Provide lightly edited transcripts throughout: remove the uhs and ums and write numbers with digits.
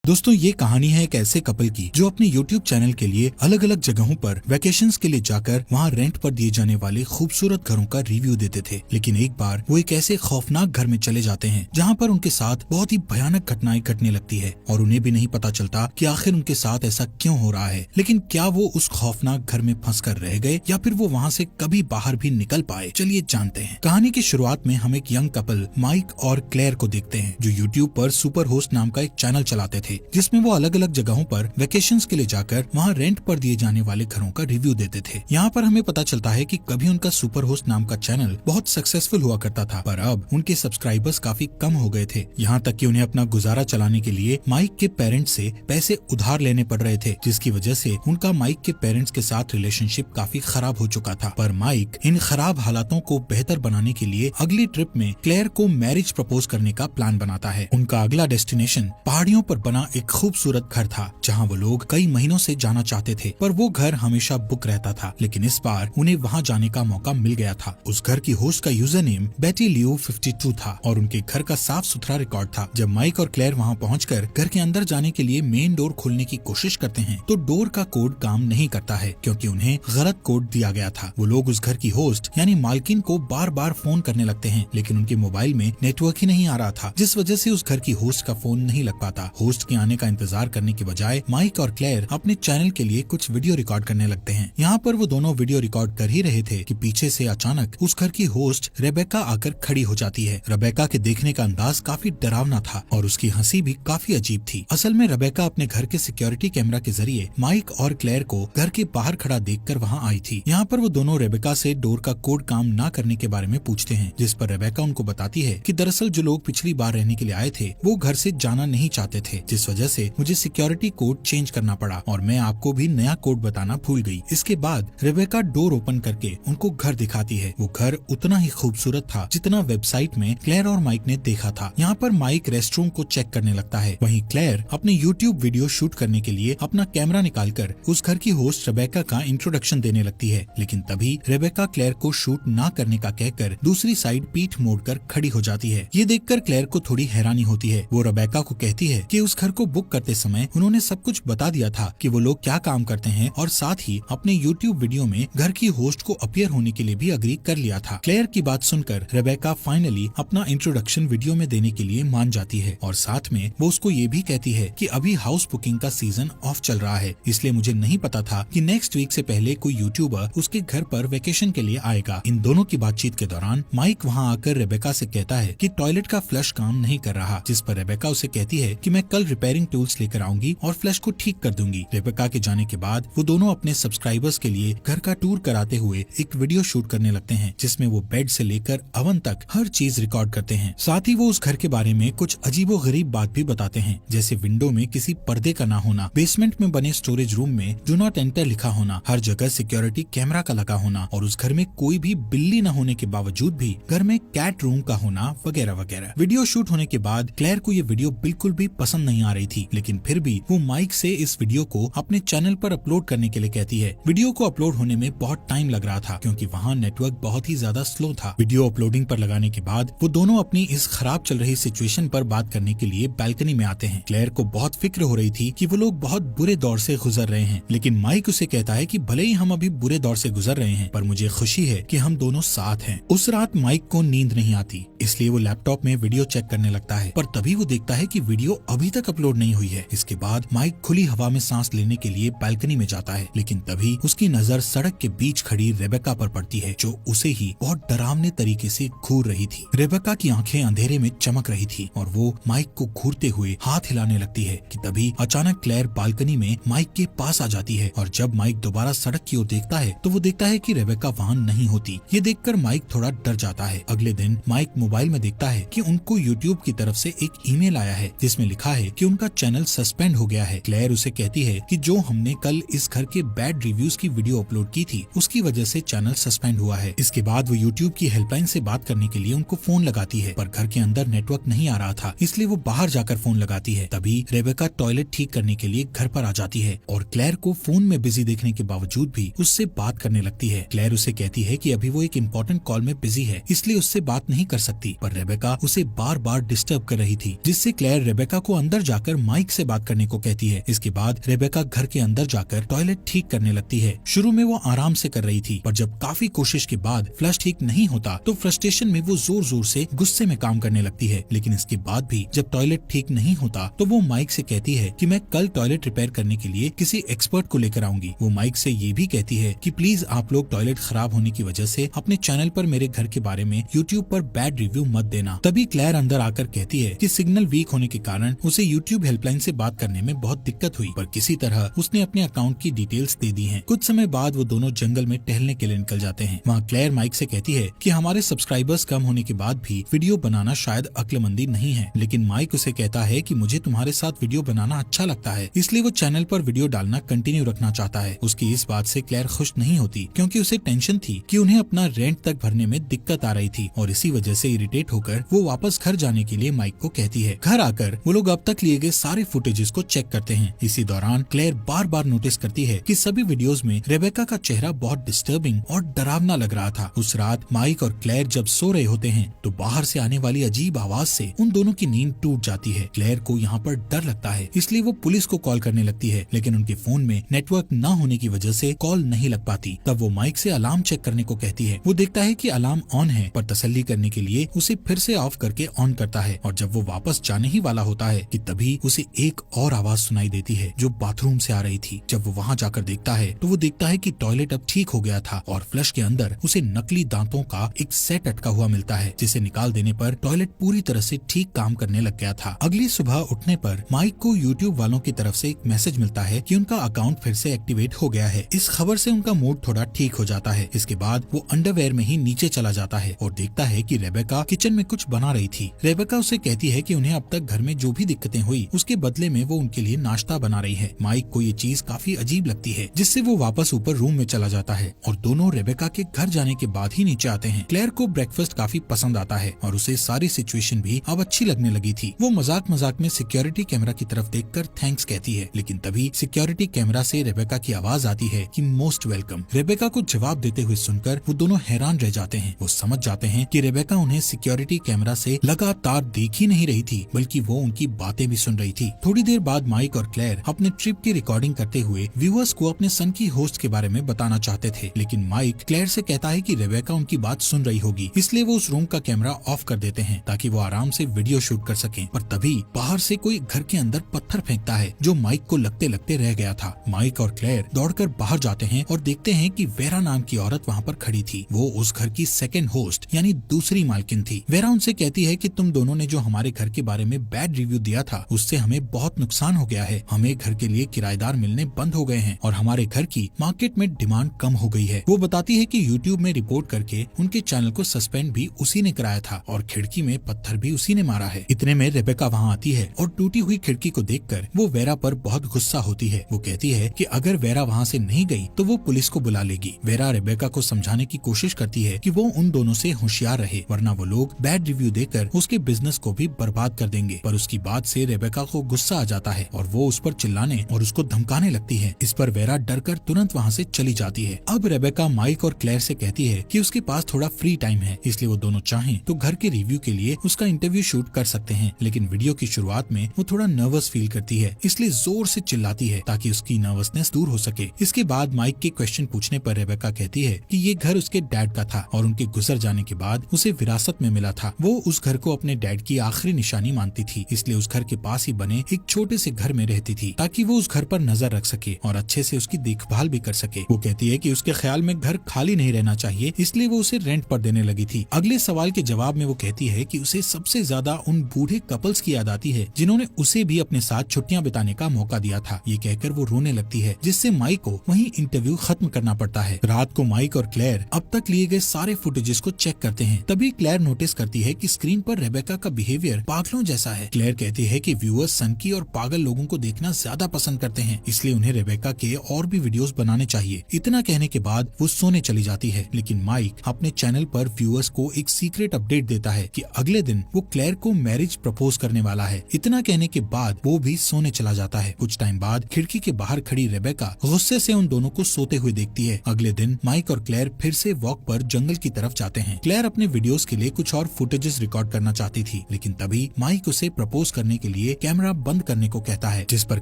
दोस्तों ये कहानी है एक ऐसे कपल की जो अपने YouTube चैनल के लिए अलग अलग जगहों पर वैकेशंस के लिए जाकर वहाँ रेंट पर दिए जाने वाले खूबसूरत घरों का रिव्यू देते थे। लेकिन एक बार वो एक ऐसे खौफनाक घर में चले जाते हैं जहाँ पर उनके साथ बहुत ही भयानक घटनाएं घटने लगती है और उन्हें भी नहीं पता चलता कि आखिर उनके साथ ऐसा क्यों हो रहा है। लेकिन क्या वो उस खौफनाक घर में फंस कर रह गए या फिर वो वहाँ से कभी बाहर भी निकल पाए? चलिए जानते हैं। कहानी की शुरुआत में हम एक यंग कपल माइक और क्लेयर को देखते हैं जो YouTube पर सुपर होस्ट नाम का एक चैनल चलाते थे जिसमें वो अलग अलग जगहों पर वेकेशंस के लिए जाकर वहाँ रेंट पर दिए जाने वाले घरों का रिव्यू देते थे। यहाँ पर हमें पता चलता है कि कभी उनका सुपर होस्ट नाम का चैनल बहुत सक्सेसफुल हुआ करता था, पर अब उनके सब्सक्राइबर्स काफी कम हो गए थे। यहाँ तक कि उन्हें अपना गुजारा चलाने के लिए माइक के पेरेंट्स से पैसे उधार लेने पड़ रहे थे, जिसकी वजह से उनका माइक के पेरेंट्स के साथ रिलेशनशिप काफी खराब हो चुका था। पर माइक इन खराब हालातों को बेहतर बनाने के लिए अगली ट्रिप में क्लेयर को मैरिज प्रपोज करने का प्लान बनाता है। उनका अगला डेस्टिनेशन पहाड़ियों पर बना एक खूबसूरत घर था जहां वो लोग कई महीनों से जाना चाहते थे, पर वो घर हमेशा बुक रहता था। लेकिन इस बार उन्हें वहां जाने का मौका मिल गया था। उस घर की होस्ट का यूजर नेम बेटी लियो 52 था और उनके घर का साफ सुथरा रिकॉर्ड था। जब माइक और क्लेयर वहां पहुंचकर घर के अंदर जाने के लिए मेन डोर खोलने की कोशिश करते हैं तो डोर का कोड काम नहीं करता है क्योंकि उन्हें गलत कोड दिया गया था। वो लोग उस घर की होस्ट यानी मालकिन को बार बार फोन करने लगते हैं, लेकिन उनके मोबाइल में नेटवर्क ही नहीं आ रहा था, जिस वजह से उस घर की होस्ट का फोन नहीं लग पाता। होस्ट के आने का इंतजार करने के बजाय माइक और क्लेयर अपने चैनल के लिए कुछ वीडियो रिकॉर्ड करने लगते हैं। यहाँ पर वो दोनों वीडियो रिकॉर्ड कर ही रहे थे कि पीछे से अचानक उस घर की होस्ट रेबेका आकर खड़ी हो जाती है। रेबेका के देखने का अंदाज काफी डरावना था और उसकी हंसी भी काफी अजीब थी। असल में रेबेका अपने घर के सिक्योरिटी कैमरा के जरिए माइक और क्लेयर को घर के बाहर खड़ा देखकर वहाँ आई थी। यहाँ पर वो दोनों रेबेका से डोर का कोड काम न करने के बारे में पूछते हैं, जिस पर रेबेका उनको बताती है कि दरअसल जो लोग पिछली बार रहने के लिए आए थे वो घर से जाना नहीं चाहते थे, जिस वजह से मुझे सिक्योरिटी कोड चेंज करना पड़ा और मैं आपको भी नया कोड बताना भूल गई। इसके बाद रेबेका डोर ओपन करके उनको घर दिखाती है। वो घर उतना ही खूबसूरत था जितना वेबसाइट में क्लेयर और माइक ने देखा था। यहाँ पर माइक रेस्टरूम को चेक करने लगता है, वहीं क्लेयर अपने YouTube वीडियो शूट करने के लिए अपना कैमरा निकालकर उस घर की होस्ट रेबेका का इंट्रोडक्शन देने लगती है। लेकिन तभी रेबेका क्लेयर को शूट न करने का कहकर दूसरी साइड पीठ मोड़कर खड़ी हो जाती है। ये देखकर क्लेयर को थोड़ी हैरानी होती है। वो रेबेका को कहती है कि उस घर को बुक करते समय उन्होंने सब कुछ बता दिया था कि वो लोग क्या काम करते हैं और साथ ही अपने YouTube वीडियो में घर की होस्ट को अपीयर होने के लिए भी अग्री कर लिया था। क्लेयर की बात सुनकर रेबेका फाइनली अपना इंट्रोडक्शन वीडियो में देने के लिए मान जाती है और साथ में वो उसको ये भी कहती है कि अभी हाउस बुकिंग का सीजन ऑफ चल रहा है, इसलिए मुझे नहीं पता था कि नेक्स्ट वीक से पहले कोई यूट्यूबर उसके घर पर वेकेशन के लिए आएगा। इन दोनों की बातचीत के दौरान माइक वहाँ आकर रेबेका से कहता है कि टॉयलेट का फ्लश काम नहीं कर रहा, जिस पर रेबेका उसे कहती है कि मैं कल रिपेयरिंग टूल्स लेकर आऊंगी और फ्लश को ठीक कर दूंगी। रेबेका के जाने के बाद वो दोनों अपने सब्सक्राइबर्स के लिए घर का टूर कराते हुए एक वीडियो शूट करने लगते हैं, जिसमें वो बेड से लेकर ओवन तक हर चीज रिकॉर्ड करते हैं। साथ ही वो उस घर के बारे में कुछ अजीबोगरीब बात भी बताते हैं, जैसे विंडो में किसी पर्दे का ना होना, बेसमेंट में बने स्टोरेज रूम में डू नॉट एंटर लिखा होना, हर जगह सिक्योरिटी कैमरा का लगा होना और उस घर में कोई भी बिल्ली न होने के बावजूद भी घर में कैट रूम का होना वगैरह वगैरह। वीडियो शूट होने के बाद क्लेयर को ये वीडियो बिल्कुल भी पसंद नहीं आ रही थी, लेकिन फिर भी वो माइक से इस वीडियो को अपने चैनल पर अपलोड करने के लिए कहती है। वीडियो को अपलोड होने में बहुत टाइम लग रहा था क्योंकि वहाँ नेटवर्क बहुत ही ज्यादा स्लो था। वीडियो अपलोडिंग पर लगाने के बाद वो दोनों अपनी इस खराब चल रही सिचुएशन पर बात करने के लिए बालकनी में आते हैं। क्लेयर को बहुत फिक्र हो रही थी कि वो लोग बहुत बुरे दौर से गुजर रहे हैं, लेकिन माइक उसे कहता है कि भले ही हम अभी बुरे दौर से गुजर रहे हैं, पर मुझे खुशी है कि हम दोनों साथ हैं। उस रात माइक को नींद नहीं आती, इसलिए वो लैपटॉप में वीडियो चेक करने लगता है, पर तभी वो देखता है कि वीडियो अभी तक अपलोड नहीं हुई है। इसके बाद माइक खुली हवा में सांस लेने के लिए बालकनी में जाता है, लेकिन तभी उसकी नजर सड़क के बीच खड़ी रेबेका पर पड़ती है जो उसे ही बहुत डरावने तरीके से घूर रही थी। रेबेका की आंखें अंधेरे में चमक रही थी और वो माइक को घूरते हुए हाथ हिलाने लगती है कि तभी अचानक क्लेयर बालकनी में माइक के पास आ जाती है और जब माइक दोबारा सड़क की ओर देखता है तो वो देखता है कि रेबेका वहाँ नहीं होती। ये देखकर माइक थोड़ा डर जाता है। अगले दिन माइक मोबाइल में देखता है कि उनको YouTube की तरफ से एक ईमेल आया है जिसमें लिखा है कि उनका चैनल सस्पेंड हो गया है। क्लेयर उसे कहती है कि जो हमने कल इस घर के बैड रिव्यूज की वीडियो अपलोड की थी उसकी वजह से चैनल सस्पेंड हुआ है। इसके बाद वो YouTube की हेल्पलाइन से बात करने के लिए उनको फोन लगाती है, पर घर के अंदर नेटवर्क नहीं आ रहा था, इसलिए वो बाहर जाकर फोन लगाती है। तभी रेबेका टॉयलेट ठीक करने के लिए घर पर आ जाती है और क्लेयर को फोन में बिजी देखने के बावजूद भी उससे बात करने लगती है। क्लेयर उसे कहती है कि अभी वो एक इम्पोर्टेंट कॉल में बिजी है, इसलिए उससे बात नहीं कर सकती, पर रेबेका उसे बार बार डिस्टर्ब कर रही थी, जिससे क्लेयर रेबेका को अंदर जाकर माइक से बात करने को कहती है। इसके बाद रेबेका घर के अंदर जाकर टॉयलेट ठीक करने लगती है। शुरू में वो आराम से कर रही थी, पर जब काफी कोशिश के बाद फ्लश ठीक नहीं होता तो फ्रस्ट्रेशन में वो जोर जोर से गुस्से में काम करने लगती है। लेकिन इसके बाद भी जब टॉयलेट ठीक नहीं होता तो वो माइक से कहती है कि मैं कल टॉयलेट रिपेयर करने के लिए किसी एक्सपर्ट को लेकर आऊंगी। वो माइक से ये भी कहती है कि प्लीज आप लोग टॉयलेट खराब होने की वजह से अपने चैनल पर मेरे घर के बारे में यूट्यूब पर बैड रिव्यू मत देना। तभी क्लेयर अंदर आकर कहती है कि सिग्नल वीक होने के कारण उसे यूट्यूब हेल्पलाइन से बात करने में बहुत दिक्कत हुई, पर किसी तरह उसने अपने अकाउंट की डिटेल्स दे दी हैं। कुछ समय बाद वो दोनों जंगल में टहलने के लिए निकल जाते हैं। वहाँ क्लेयर माइक से कहती है कि हमारे सब्सक्राइबर्स कम होने के बाद भी वीडियो बनाना शायद अक्लमंदी नहीं है, लेकिन माइक उसे कहता है कि मुझे तुम्हारे साथ वीडियो बनाना अच्छा लगता है, इसलिए वो चैनल पर वीडियो डालना कंटिन्यू रखना चाहता है। उसकी इस बात से क्लेयर खुश नहीं होती, क्योंकि उसे टेंशन थी कि उन्हें अपना रेंट तक भरने में दिक्कत आ रही थी, और इसी वजह से इरिटेट होकर वो वापस घर जाने के लिए माइक को कहती है। घर आकर वो लोग अब तक लिए गए सारे फुटेजेस को चेक करते हैं। इसी दौरान क्लेयर बार बार नोटिस करती है कि सभी वीडियोस में रेबेका का चेहरा बहुत डिस्टर्बिंग और डरावना लग रहा था। उस रात माइक और क्लेयर जब सो रहे होते हैं तो बाहर से आने वाली अजीब आवाज से उन दोनों की नींद टूट जाती है। क्लेयर को यहाँ पर डर लगता है, इसलिए वो पुलिस को कॉल करने लगती है, लेकिन उनके फोन में नेटवर्क न होने की वजह से कॉल नहीं लग पाती। तब वो माइक से अलार्म चेक करने को कहती है। वो देखता है कि अलार्म ऑन है, पर तसल्ली करने के लिए उसे फिर से ऑफ करके ऑन करता है, और जब वो वापस जाने ही वाला होता है कि तभी उसे एक और आवाज सुनाई देती है जो बाथरूम से आ रही थी। जब वो वहाँ जाकर देखता है तो वो देखता है कि टॉयलेट अब ठीक हो गया था और फ्लश के अंदर उसे नकली दांतों का एक सेट अटका हुआ मिलता है, जिसे निकाल देने पर टॉयलेट पूरी तरह से ठीक काम करने लग गया था। अगली सुबह उठने पर माइक को यूट्यूब वालों की तरफ से एक मैसेज मिलता है कि उनका अकाउंट फिर से एक्टिवेट हो गया है। इस खबर से उनका मूड थोड़ा ठीक हो जाता है। इसके बाद वो अंडरवेयर में ही नीचे चला जाता है और देखता है कि रेबेका किचन में कुछ बना रही थी। रेबेका उसे कहती है कि उन्हें अब तक घर में जो भी दिक्कतें हुई उसके बदले में वो उनके लिए नाश्ता बना रही है। माइक को ये चीज काफी अजीब लगती है, जिससे वो वापस ऊपर रूम में चला जाता है और दोनों रेबेका के घर जाने के बाद ही नीचे आते हैं। क्लेयर को ब्रेकफास्ट काफी पसंद आता है और उसे सारी सिचुएशन भी अब अच्छी लगने लगी थी। वो मजाक मजाक में सिक्योरिटी कैमरा की तरफ देखकर थैंक्स कहती है, लेकिन तभी सिक्योरिटी कैमरा से रेबेका की आवाज आती है कि मोस्ट वेलकम। रेबेका को जवाब देते हुए सुनकर वो दोनों हैरान रह जाते हैं। वो समझ जाते हैं कि रेबेका उन्हें सिक्योरिटी कैमरा से लगातार देख ही नहीं रही थी, बल्कि वो उनकी बातें भी सुन रही थी। थोड़ी देर बाद माइक और क्लेयर अपने ट्रिप की रिकॉर्डिंग करते हुए व्यूअर्स को अपने सन की होस्ट के बारे में बताना चाहते थे, लेकिन माइक क्लेयर से कहता है कि रेबेका उनकी बात सुन रही होगी, इसलिए वो उस रूम का कैमरा ऑफ कर देते हैं ताकि वो आराम से वीडियो शूट कर सकें। पर तभी बाहर से कोई घर के अंदर पत्थर फेंकता है जो माइक को लगते लगते रह गया था। माइक और क्लेयर दौड़कर बाहर जाते हैं और देखते हैं कि वेरा नाम की औरत वहाँ पर खड़ी थी। वो उस घर की सेकंड होस्ट यानी दूसरी मालकिन थी। वेरा उनसे कहती है कि तुम दोनों ने जो हमारे घर के बारे में बैड रिव्यू दिया था उससे हमें बहुत नुकसान हो गया है। हमें घर के लिए किराएदार मिलने बंद हो गए हैं और हमारे घर की मार्केट में डिमांड कम हो गई है। वो बताती है कि यूट्यूब में रिपोर्ट करके उनके चैनल को सस्पेंड भी उसी ने कराया था और खिड़की में पत्थर भी उसी ने मारा है। इतने में रेबेका वहाँ आती है और टूटी हुई खिड़की को देखकर वो वेरा पर बहुत गुस्सा होती है। वो कहती है कि अगर वेरा वहाँ से नहीं गई तो वो पुलिस को बुला लेगी। वेरा रेबेका को समझाने की कोशिश करती है कि वो उन दोनों से होशियार रहे, वरना वो लोग बैड रिव्यू देकर उसके बिजनेस को भी बर्बाद कर देंगे। पर उसकी बात से रेबेका को गुस्सा आ जाता है और वो उस पर चिल्लाने और उसको धमकाने लगती है। इस पर वेरा डरकर तुरंत वहाँ से चली जाती है। अब रेबेका माइक और क्लेयर से कहती है कि उसके पास थोड़ा फ्री टाइम है, इसलिए वो दोनों चाहें तो घर के रिव्यू के लिए उसका इंटरव्यू शूट कर सकते हैं। लेकिन वीडियो की शुरुआत में वो थोड़ा नर्वस फील करती है, इसलिए जोर से चिल्लाती है ताकि उसकी नर्वसनेस दूर हो सके। इसके बाद माइक के क्वेश्चन पूछने पर रेबेका कहती है कि ये घर उसके डैड का था और उनके गुजर जाने के बाद उसे विरासत में मिला था। वो उस घर को अपने डैड की आखिरी निशानी मानती थी, इसलिए उस घर के पास ही बने एक छोटे से घर में रहती थी ताकि वो उस घर पर नजर रख सके और अच्छे से उसकी देखभाल भी कर सके। वो कहती है कि उसके ख्याल में घर खाली नहीं रहना चाहिए, इसलिए वो उसे रेंट पर देने लगी थी। अगले सवाल के जवाब में वो कहती है कि उसे सबसे ज्यादा उन बूढ़े कपल्स की याद आती है जिन्होंने उसे भी अपने साथ छुट्टियां बिताने का मौका दिया था। ये कहकर वो रोने लगती है, जिससे माइक को वहीं इंटरव्यू खत्म करना पड़ता है। रात को माइक और क्लेयर अब तक लिए गए सारे फुटेजेस को चेक करते हैं। तभी क्लेयर नोटिस करती है कि स्क्रीन पर रेबेका का बिहेवियर पागलों जैसा है। क्लेयर कहती है कि व्यूअर्स सनकी और पागल लोगों को देखना ज्यादा पसंद करते हैं, इसलिए उन्हें रेबेका के और भी वीडियोस बनाने चाहिए। इतना कहने के बाद वो सोने चली जाती है, लेकिन माइक अपने चैनल पर व्यूअर्स को एक सीक्रेट अपडेट देता है कि अगले दिन वो क्लेयर को मैरिज प्रपोज करने वाला है। इतना कहने के बाद वो भी सोने चला जाता है। कुछ टाइम बाद खिड़की के बाहर खड़ी रेबेका गुस्से से उन दोनों को सोते हुए देखती है। अगले दिन माइक और क्लेयर फिर से वॉक पर जंगल की तरफ जाते हैं। क्लेयर अपने वीडियोस के लिए कुछ और फुटेजेस रिकॉर्ड करना चाहती थी, लेकिन तभी माइक उसे प्रपोज करने के लिए लिए कैमरा बंद करने को कहता है, जिस पर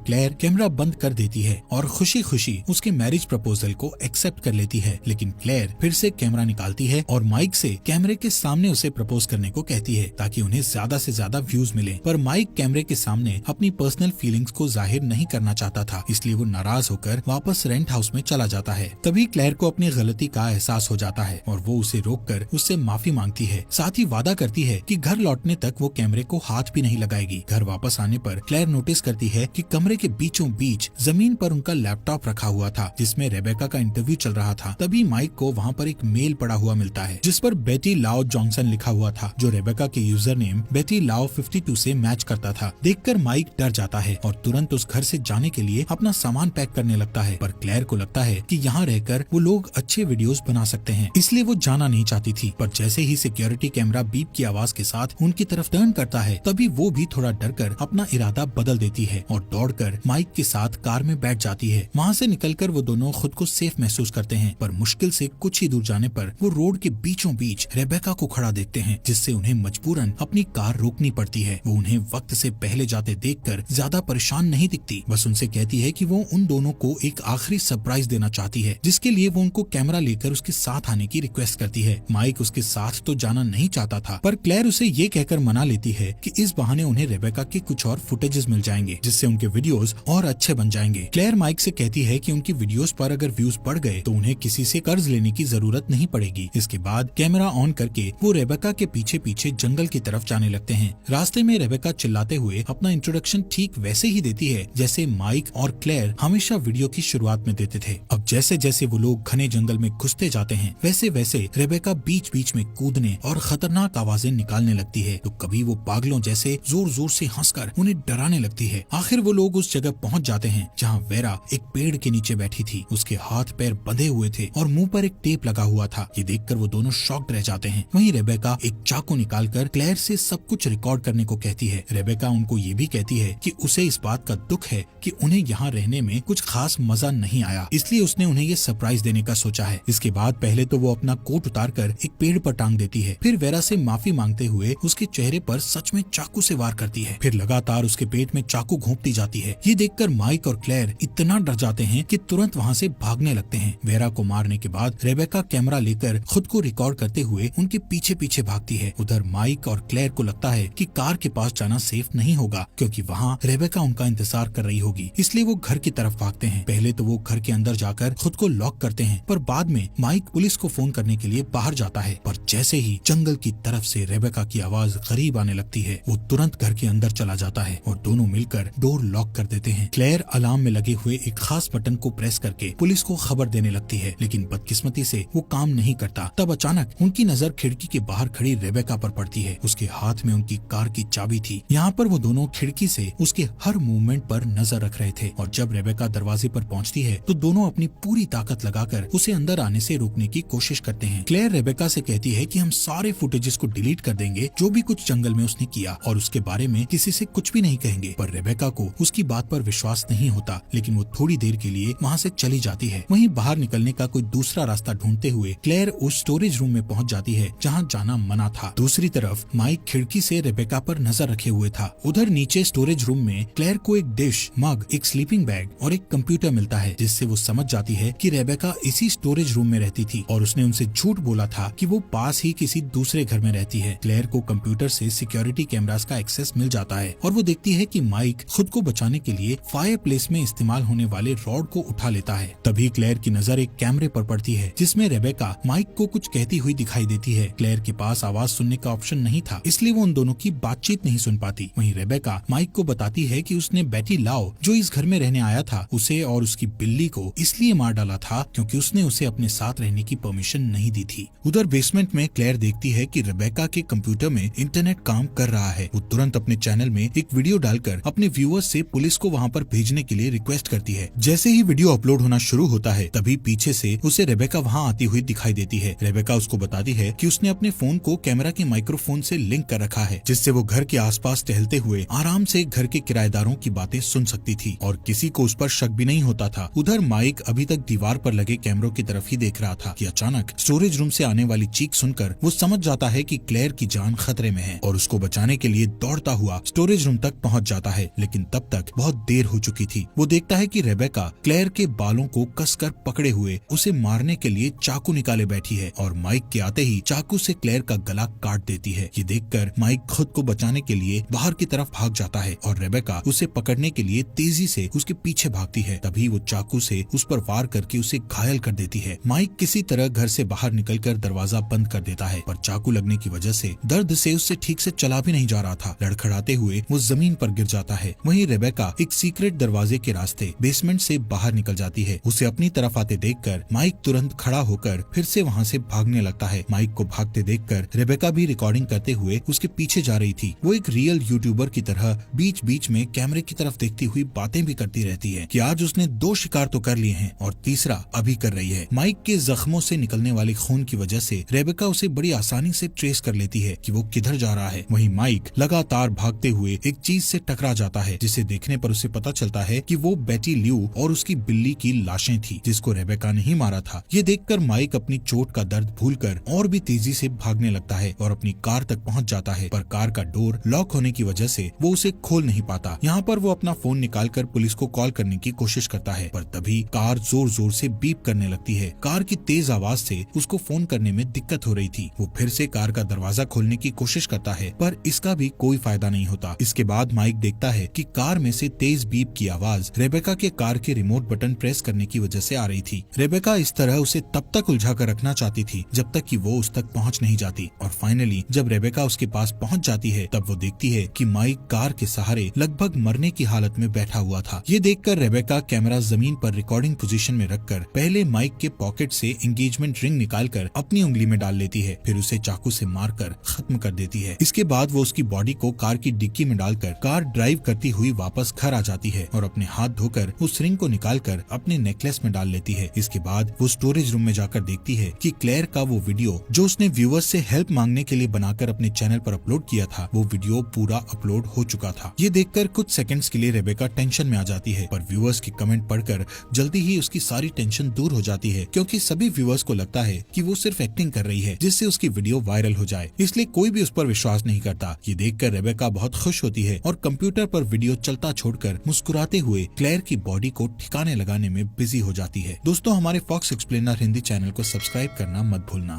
क्लेयर कैमरा बंद कर देती है और खुशी खुशी उसके मैरिज प्रपोजल को एक्सेप्ट कर लेती है। लेकिन क्लेयर फिर से कैमरा निकालती है और माइक से कैमरे के सामने उसे प्रपोज करने को कहती है ताकि उन्हें ज्यादा से ज्यादा व्यूज मिले। पर माइक कैमरे के सामने अपनी पर्सनल फीलिंग्स को जाहिर नहीं करना चाहता था, इसलिए वो नाराज होकर वापस रेंट हाउस में चला जाता है। तभी क्लेयर को अपनी गलती का एहसास हो जाता है और वो उसे रोककर उससे माफी मांगती है। साथ ही वादा करती है कि घर लौटने तक वो कैमरे को हाथ भी नहीं लगाएगी। घर वापस आने पर क्लेयर नोटिस करती है कि कमरे के बीचों बीच जमीन पर उनका लैपटॉप रखा हुआ था, जिसमें रेबेका का इंटरव्यू चल रहा था। तभी माइक को वहाँ पर एक मेल पड़ा हुआ मिलता है जिस पर बेटी लाओ जॉनसन लिखा हुआ था, जो रेबेका के यूजर नेम बेटी लाओ 52 से मैच करता था। देखकर माइक डर जाता है और तुरंत उस घर से जाने के लिए अपना सामान पैक करने लगता है। पर क्लेयर को लगता है कि यहाँ रहकर वो लोग अच्छे वीडियोस बना सकते हैं, इसलिए वो जाना नहीं चाहती थी। पर जैसे ही सिक्योरिटी कैमरा बीप की आवाज के साथ उनकी तरफ टर्न करता है, तभी वो भी थोड़ा डरकर अपना इरादा बदल देती है और दौड़कर माइक के साथ कार में बैठ जाती है। वहाँ से निकलकर वो दोनों खुद को सेफ महसूस करते हैं। पर मुश्किल से कुछ ही दूर जाने पर वो रोड के बीचों बीच रेबेका को खड़ा देखते हैं, जिससे उन्हें मजबूरन अपनी कार रोकनी पड़ती है। वो उन्हें वक्त से पहले जाते देखकर ज्यादा परेशान नहीं दिखती, बस उनसे कहती है कि वो उन दोनों को एक आखिरी सरप्राइज देना चाहती है, जिसके लिए वो उनको कैमरा लेकर उसके साथ आने की रिक्वेस्ट करती है। माइक उसके साथ तो जाना नहीं चाहता था, पर क्लेयर उसे ये कहकर मना लेती है कि इस बहाने उन्हें रेबेका के कुछ और फुटेजेस मिल जाएंगे, जिससे उनके वीडियोस और अच्छे बन जाएंगे। क्लेयर माइक से कहती है कि उनकी वीडियोस पर अगर व्यूज बढ़ गए तो उन्हें किसी से कर्ज लेने की जरूरत नहीं पड़ेगी। इसके बाद कैमरा ऑन करके वो रेबेका के पीछे पीछे जंगल की तरफ जाने लगते हैं। रास्ते में रेबेका चिल्लाते हुए अपना इंट्रोडक्शन ठीक वैसे ही देती है जैसे माइक और क्लेयर हमेशा वीडियो की शुरुआत में देते थे। अब जैसे जैसे वो लोग घने जंगल में घुसते जाते हैं, वैसे वैसे रेबेका बीच बीच में कूदने और खतरनाक आवाजें निकालने लगती है। तो कभी वो पागलों जैसे जोर जोर से हंसकर उन्हें डराने लगती है। आखिर वो लोग उस जगह पहुंच जाते हैं जहाँ वेरा एक पेड़ के नीचे बैठी थी। उसके हाथ पैर बंधे हुए थे और मुंह पर एक टेप लगा हुआ था। ये देखकर वो दोनों शॉक्ड रह जाते हैं। वहीं रेबेका एक चाकू निकालकर क्लेयर से सब कुछ रिकॉर्ड करने को कहती है। रेबेका उनको ये भी कहती है कि उसे इस बात का दुख है कि उन्हें यहाँ रहने में कुछ खास मजा नहीं आया, इसलिए उसने उन्हें ये सरप्राइज देने का सोचा है। इसके बाद पहले तो वो अपना कोट उतारकर एक पेड़ पर टांग देती है, फिर वेरा से माफी मांगते हुए उसके चेहरे पर सच में चाकू से वार करती है, फिर लगातार उसके पेट में चाकू घोंपती जाती है। ये देखकर माइक और क्लेयर इतना डर जाते हैं कि तुरंत वहाँ से भागने लगते हैं। वेरा को मारने के बाद रेबेका कैमरा लेकर खुद को रिकॉर्ड करते हुए उनके पीछे पीछे भागती है। उधर माइक और क्लेयर को लगता है कि कार के पास जाना सेफ नहीं होगा, क्योंकि वहाँ रेबेका उनका इंतजार कर रही होगी, इसलिए वो घर की तरफ भागते हैं। पहले तो वो घर के अंदर जाकर खुद को लॉक करते हैं, पर बाद में माइक पुलिस को फोन करने के लिए बाहर जाता है। पर जैसे ही जंगल की तरफ से रेबेका की आवाज करीब आने लगती है, वो तुरंत घर के अंदर चला जाता है और दोनों मिलकर डोर लॉक कर देते हैं। क्लेयर अलार्म में लगे हुए एक खास बटन को प्रेस करके पुलिस को खबर देने लगती है, लेकिन बदकिस्मती से वो काम नहीं करता। तब अचानक उनकी नजर खिड़की के बाहर खड़ी रेबेका पर पड़ती है। उसके हाथ में उनकी कार की चाबी थी। यहाँ पर वो दोनों खिड़की से उसके हर मूवमेंट पर नजर रख रहे थे और जब रेबेका दरवाजे पर पहुँचती है तो दोनों अपनी पूरी ताकत लगाकर उसे अंदर आने से रोकने की कोशिश करते हैं। क्लेयर रेबेका से कहती है कि हम सारे फुटेजेस को डिलीट कर देंगे जो भी कुछ जंगल में उसने किया, और उसके बारे में किसी से कुछ भी नहीं कहेंगे। पर रेबेका को उसकी बात पर विश्वास नहीं होता, लेकिन वो थोड़ी देर के लिए वहाँ से चली जाती है। वहीं बाहर निकलने का कोई दूसरा रास्ता ढूंढते हुए क्लेयर उस स्टोरेज रूम में पहुँच जाती है जहाँ जाना मना था। दूसरी तरफ माइक खिड़की से रेबेका पर नजर रखे हुए था। उधर नीचे स्टोरेज रूम में क्लेयर को एक डिश, मग, एक स्लीपिंग बैग और एक कंप्यूटर मिलता है, जिससे वो समझ जाती है कि रेबेका इसी स्टोरेज रूम में रहती थी और उसने उनसे झूठ बोला था कि वो पास ही किसी दूसरे घर में रहती है। क्लेयर को कंप्यूटर से सिक्योरिटी कैमरास का एक्सेस मिल जाता है और वो देखती है कि माइक खुद को बचाने के लिए फायर प्लेस में इस्तेमाल होने वाले रॉड को उठा लेता है। तभी क्लेयर की नजर एक कैमरे पर पड़ती है जिसमें रेबेका माइक को कुछ कहती हुई दिखाई देती है। क्लेयर के पास आवाज सुनने का ऑप्शन नहीं था, इसलिए वो उन दोनों की बातचीत नहीं सुन पाती। वहीं रेबेका माइक को बताती है कि उसने बेटी लाओ, जो इस घर में रहने आया था, उसे और उसकी बिल्ली को इसलिए मार डाला था क्योंकि उसने उसे अपने साथ रहने की परमिशन नहीं दी थी। उधर बेसमेंट में क्लेयर देखती है कि रेबेका के कंप्यूटर में इंटरनेट काम कर रहा है। वो तुरंत अपने चैनल में एक वीडियो डालकर अपने व्यूअर्स से पुलिस को वहाँ पर भेजने के लिए रिक्वेस्ट करती है। जैसे ही वीडियो अपलोड होना शुरू होता है, तभी पीछे से उसे रेबेका वहाँ आती हुई दिखाई देती है। रेबेका उसको बताती है कि उसने अपने फोन को कैमरा के माइक्रोफोन से लिंक कर रखा है, जिससे वो घर के आसपास टहलते हुए आराम से घर के किराएदारों की बातें सुन सकती थी और किसी को उस पर शक भी नहीं होता था। उधर माइक अभी तक दीवार पर लगे कैमरों की तरफ ही देख रहा था कि अचानक स्टोरेज रूम से आने वाली चीख सुनकर वो समझ जाता है कि क्लेयर की जान खतरे में है और उसको बचाने के लिए दौड़ता हुआ स्टोरेज स्टोरेज रूम तक पहुंच जाता है, लेकिन तब तक बहुत देर हो चुकी थी। वो देखता है कि रेबेका क्लेयर के बालों को कसकर पकड़े हुए उसे मारने के लिए चाकू निकाले बैठी है और माइक के आते ही चाकू से क्लेयर का गला काट देती है। ये देखकर माइक खुद को बचाने के लिए बाहर की तरफ भाग जाता है और रेबेका उसे पकड़ने के लिए तेजी से उसके पीछे भागती है। तभी वो चाकू से उस पर वार करके उसे घायल कर देती है। माइक किसी तरह घर से बाहर निकलकर दरवाजा बंद कर देता है, पर चाकू लगने की वजह से दर्द से उससे ठीक से चला भी नहीं जा रहा था। लड़खड़ाते हुए वो जमीन पर गिर जाता है। वहीं रेबेका एक सीक्रेट दरवाजे के रास्ते बेसमेंट से बाहर निकल जाती है। उसे अपनी तरफ आते देखकर माइक तुरंत खड़ा होकर फिर से वहाँ से भागने लगता है। माइक को भागते देखकर रेबेका भी रिकॉर्डिंग करते हुए उसके पीछे जा रही थी। वो एक रियल यूट्यूबर की तरह बीच बीच में कैमरे की तरफ देखती हुई बातें भी करती रहती है कि आज उसने 2 शिकार तो कर लिए हैं और तीसरा अभी कर रही है। माइक के जख्मों से निकलने वाले खून की वजह से रेबेका उसे बड़ी आसानी से ट्रेस कर लेती है कि वो किधर जा रहा है। वहीं माइक लगातार भागते हुए एक चीज से टकरा जाता है, जिसे देखने पर उसे पता चलता है कि वो बेटी ल्यू और उसकी बिल्ली की लाशें थी, जिसको रेबेका ने ही मारा था। ये देखकर माइक अपनी चोट का दर्द भूलकर और भी तेजी से भागने लगता है और अपनी कार तक पहुंच जाता है, पर कार का डोर लॉक होने की वजह से वो उसे खोल नहीं पाता। यहाँ पर वो अपना फोन निकालकर पुलिस को कॉल करने की कोशिश करता है, पर तभी कार जोर जोर से बीप करने लगती है। कार की तेज आवाज से उसको फोन करने में दिक्कत हो रही थी। वो फिर से कार का दरवाजा खोलने की कोशिश करता है, पर इसका भी कोई फायदा नहीं होता। इसके बाद माइक देखता है कि कार में से तेज बीप की आवाज रेबेका के कार के रिमोट बटन प्रेस करने की वजह से आ रही थी। रेबेका इस तरह उसे तब तक उलझा कर रखना चाहती थी जब तक कि वो उस तक पहुंच नहीं जाती, और फाइनली जब रेबेका उसके पास पहुंच जाती है तब वो देखती है कि माइक कार के सहारे लगभग मरने की हालत में बैठा हुआ था। ये देखकर रेबेका कैमरा जमीन पर रिकॉर्डिंग पोजीशन में रखकर पहले माइक के पॉकेट से एंगेजमेंट रिंग निकालकर अपनी उंगली में डाल लेती है, फिर उसे चाकू से मारकर खत्म कर देती है। इसके बाद वो उसकी बॉडी को कार की डिक्की में डालकर कार ड्राइव करती हुई वापस घर आ जाती है और अपने हाथ धोकर उस रिंग को निकालकर अपने नेकलेस में डाल लेती है। इसके बाद वो स्टोरेज रूम में जाकर देखती है कि क्लेयर का वो वीडियो जो उसने व्यूअर्स से हेल्प मांगने के लिए बनाकर अपने चैनल पर अपलोड किया था, वो वीडियो पूरा अपलोड हो चुका था। ये देखकर कुछ सेकंड्स के लिए रेबेका टेंशन में आ जाती है, पर व्यूअर्स के कमेंट पढ़कर जल्दी ही उसकी सारी टेंशन दूर हो जाती है, क्योंकि सभी व्यूअर्स को लगता है कि वो सिर्फ एक्टिंग कर रही है जिससे उसकी वीडियो वायरल हो जाए, इसलिए कोई भी उस पर विश्वास नहीं करता। ये देखकर रेबेका बहुत खुश होती है और कंप्यूटर पर वीडियो चलता छोड़कर मुस्कुराते हुए क्लेयर की बॉडी को ठिकाने लगाने में बिजी हो जाती है। दोस्तों, हमारे फॉक्स एक्सप्लेनर हिंदी चैनल को सब्सक्राइब करना मत भूलना।